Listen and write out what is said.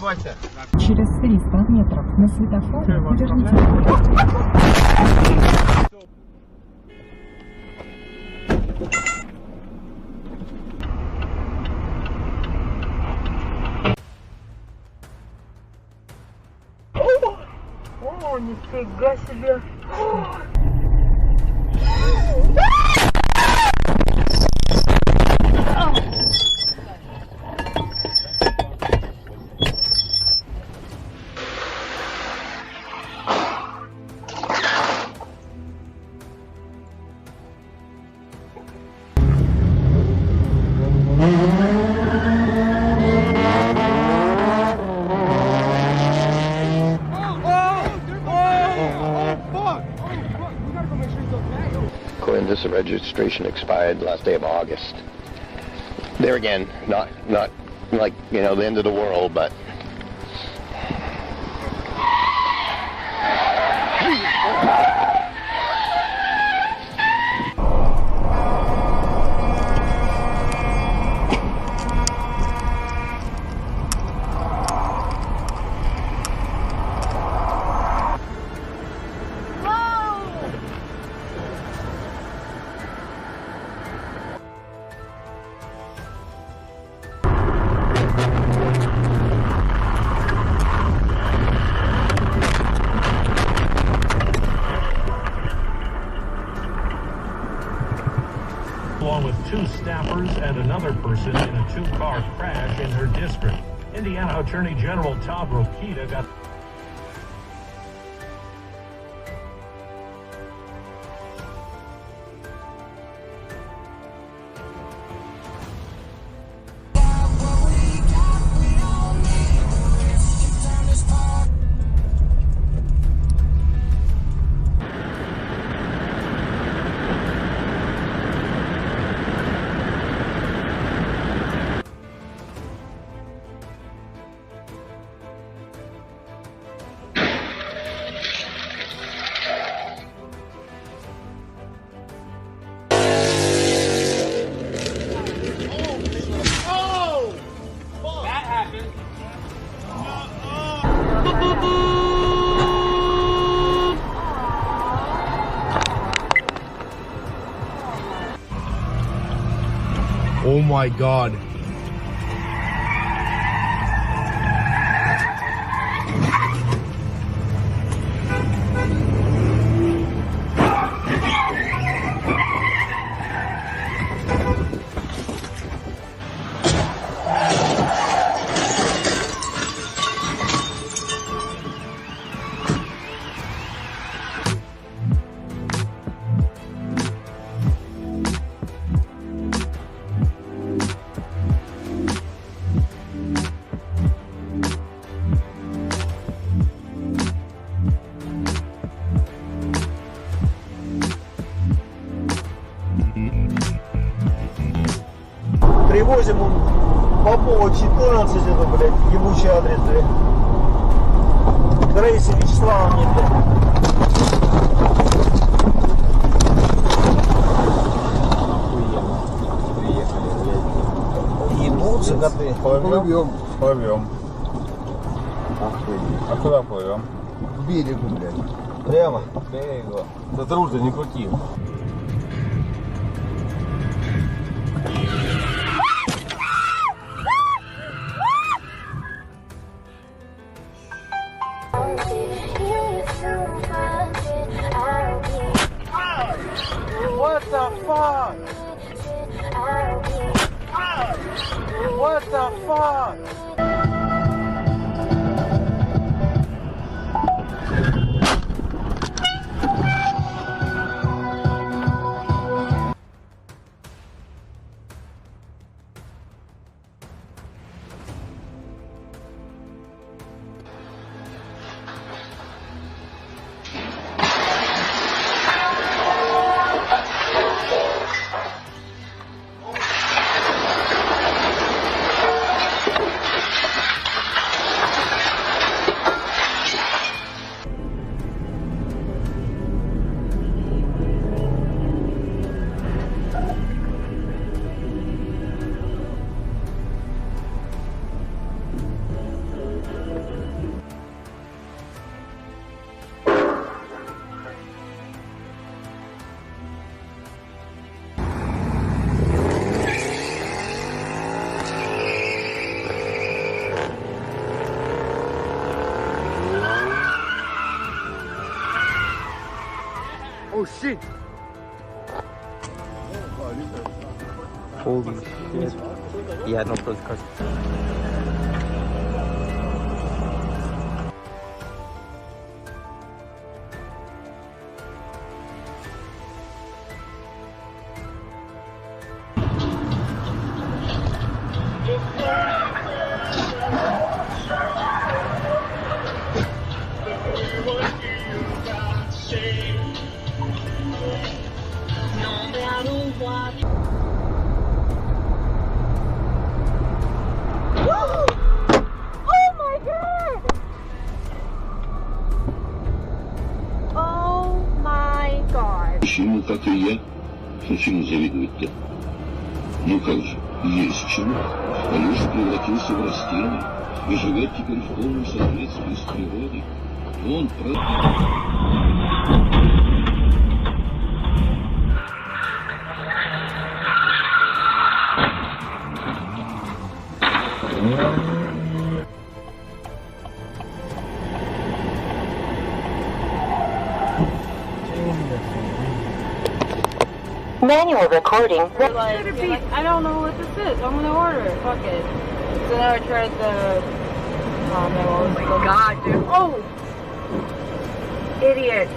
Вася. Через 300 метров на светофоре поверните. О, нифига себе! According to this, the registration expired last day of August. There again, not like, you know, the end of the world, but along with 2 staffers and another person in a 2-car crash in her district. Indiana Attorney General Todd Rokita got Oh my God. Привозим Попова 14, это, блядь, ебучий адрес, блядь. Раиса Вячеславовна, блядь. Ебутся коты. Плывем. А куда плывем? К берегу, блядь. Прямо? К берегу. Да руль-то не крути. What the fuck? What the fuck? shit! Holy shit. Yeah, no podcast. Почему, как и я, почему завидуют-то? Ну как же, есть чему. Алеша превратился в растение и живет теперь в полном соответствии с природой. Он Manual recording. I don't know what this is. I'm gonna order it. Fuck it. So now I tried the. Oh my god, dude. Oh! Idiot.